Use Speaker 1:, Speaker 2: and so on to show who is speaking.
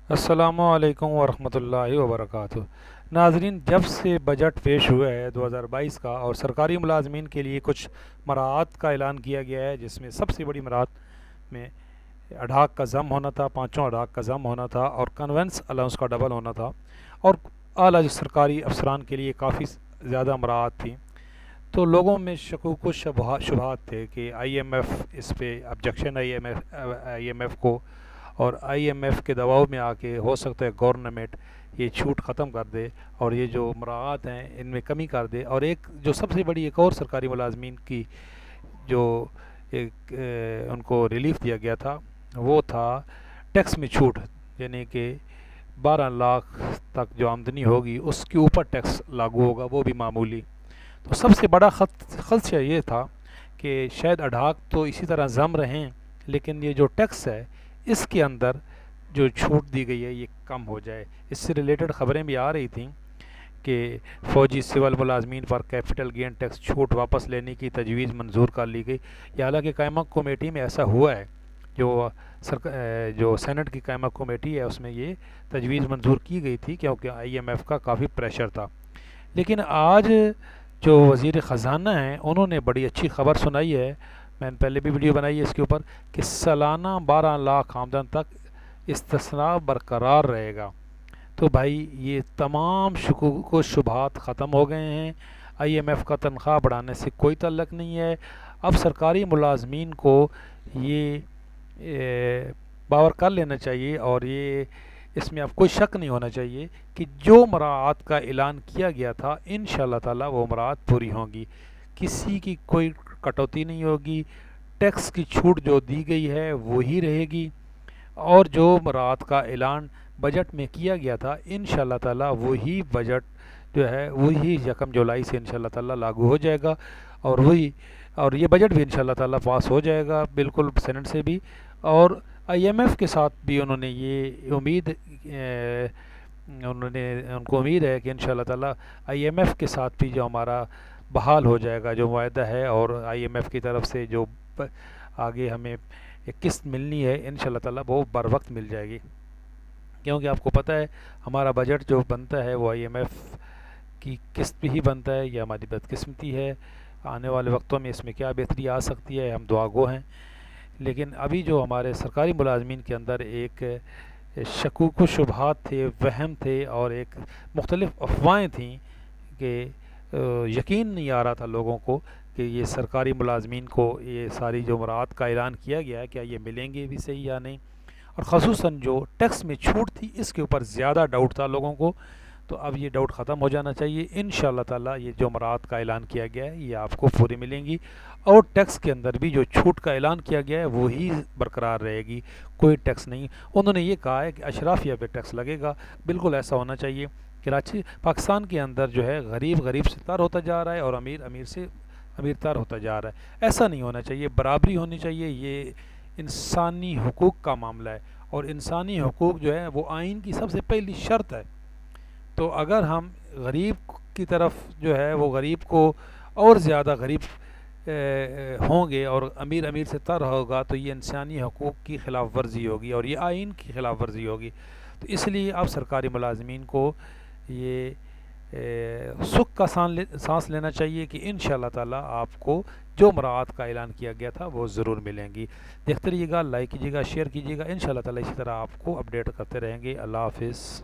Speaker 1: السلام علیکم ورحمۃ اللہ وبرکاتہ۔ ناظرین، جب سے بجٹ پیش ہوا ہے 2022 کا اور سرکاری ملازمین کے لیے کچھ مراعات کا اعلان کیا گیا ہے، جس میں سب سے بڑی مراعات میں اڈاک کا ضم ہونا تھا، پانچوں اڈاک کا ضم ہونا تھا اور کنونس الاؤنس کا ڈبل ہونا تھا، اور اعلیٰ سرکاری افسران کے لیے کافی زیادہ مراعات تھیں، تو لوگوں میں شکوک و شبہات تھے کہ آئی ایم ایف اس پہ آبجیکشن، آئی ایم ایف کو، اور آئی ایم ایف کے دباؤ میں آ کے ہو سکتا ہے گورنمنٹ یہ چھوٹ ختم کر دے اور یہ جو مراعات ہیں ان میں کمی کر دے۔ اور ایک جو سب سے بڑی ایک اور سرکاری ملازمین کی جو ایک ان کو ریلیف دیا گیا تھا، وہ تھا ٹیکس میں چھوٹ، یعنی کہ 12 لاکھ تک جو آمدنی ہوگی اس کے اوپر ٹیکس لاگو ہوگا، وہ بھی معمولی۔ تو سب سے بڑا خدشہ یہ تھا کہ شاید اڈاک تو اسی طرح ضم رہیں، لیکن یہ جو ٹیکس ہے اس کے اندر جو چھوٹ دی گئی ہے یہ کم ہو جائے۔ اس سے ریلیٹڈ خبریں بھی آ رہی تھیں کہ فوجی سول ملازمین پر کیپٹل گین ٹیکس چھوٹ واپس لینے کی تجویز منظور کر لی گئی۔ یہ حالانکہ قائمہ کمیٹی میں ایسا ہوا ہے، جو سینٹ کی قائمہ کمیٹی ہے اس میں یہ تجویز منظور کی گئی تھی، کیونکہ آئی ایم ایف کا کافی پریشر تھا۔ لیکن آج جو وزیر خزانہ ہیں انہوں نے بڑی اچھی خبر سنائی ہے، میں نے پہلے بھی ویڈیو بنائی ہے اس کے اوپر، کہ سالانہ 12 لاکھ آمدن تک استثناء برقرار رہے گا۔ تو بھائی یہ تمام شکوک و شبہات ختم ہو گئے ہیں۔ آئی ایم ایف کا تنخواہ بڑھانے سے کوئی تعلق نہیں ہے۔ اب سرکاری ملازمین کو یہ باور کر لینا چاہیے، اور یہ اس میں اب کوئی شک نہیں ہونا چاہیے کہ جو مراعات کا اعلان کیا گیا تھا انشاءاللہ تعالی وہ مراعات پوری ہوں گی، کسی کی کوئی کٹوتی نہیں ہوگی، ٹیکس کی چھوٹ جو دی گئی ہے وہی رہے گی، اور جو مراعات کا اعلان بجٹ میں کیا گیا تھا انشاءاللہ تعالی وہی بجٹ جو ہے وہی 1 جولائی سے انشاءاللہ تعالی لاگو ہو جائے گا، اور یہ بجٹ بھی انشاءاللہ تعالی پاس ہو جائے گا بالکل سینٹ سے بھی۔ اور آئی ایم ایف کے ساتھ بھی انہوں نے یہ امید ان کو امید ہے کہ انشاءاللہ تعالی آئی ایم ایف کے ساتھ بھی جو ہمارا بحال ہو جائے گا جو معاہدہ ہے، اور آئی ایم ایف کی طرف سے جو آگے ہمیں ایک قسط ملنی ہے انشاءاللہ تعالی وہ بر وقت مل جائے گی، کیونکہ آپ کو پتہ ہے ہمارا بجٹ جو بنتا ہے وہ آئی ایم ایف کی قسط بھی ہی بنتا ہے۔ یہ ہماری بدقسمتی ہے، آنے والے وقتوں میں اس میں کیا بہتری آ سکتی ہے، ہم دعا گو ہیں۔ لیکن ابھی جو ہمارے سرکاری ملازمین کے اندر ایک شکوک و شبہات تھے، وہم تھے، اور ایک مختلف افواہیں تھیں کہ یقین نہیں آ رہا تھا لوگوں کو کہ یہ سرکاری ملازمین کو یہ ساری جو مراعات کا اعلان کیا گیا ہے کیا یہ ملیں گے بھی صحیح یا نہیں، اور خصوصاً جو ٹیکس میں چھوٹ تھی اس کے اوپر زیادہ ڈاؤٹ تھا لوگوں کو۔ تو اب یہ ڈاؤٹ ختم ہو جانا چاہیے، انشاءاللہ تعالی یہ جو مراعات کا اعلان کیا گیا ہے یہ آپ کو پوری ملیں گی، اور ٹیکس کے اندر بھی جو چھوٹ کا اعلان کیا گیا ہے وہی برقرار رہے گی، کوئی ٹیکس نہیں۔ انہوں نے یہ کہا ہے کہ اشرافیہ پہ ٹیکس لگے گا، بالکل ایسا ہونا چاہیے۔ کراچی پاکستان کے اندر جو ہے غریب غریب سے تر ہوتا جا رہا ہے اور امیر امیر سے امیر تر ہوتا جا رہا ہے، ایسا نہیں ہونا چاہیے، برابری ہونی چاہیے۔ یہ انسانی حقوق کا معاملہ ہے، اور انسانی حقوق جو ہے وہ آئین کی سب سے پہلی شرط ہے۔ تو اگر ہم غریب کی طرف جو ہے وہ غریب کو اور زیادہ غریب ہوں گے اور امیر امیر سے تر ہوگا تو یہ انسانی حقوق کی خلاف ورزی ہوگی اور یہ آئین کی خلاف ورزی ہوگی۔ تو اس لیے اب سرکاری ملازمین کو یہ سکھ کا سانس لینا چاہیے کہ انشاءاللہ تعالی آپ کو جو مراعات کا اعلان کیا گیا تھا وہ ضرور ملیں گی۔ دیکھتے رہیے گا، لائک کیجیے گا، شیئر کیجیے گا، انشاءاللہ تعالی اسی طرح آپ کو اپڈیٹ کرتے رہیں گے۔ اللہ حافظ۔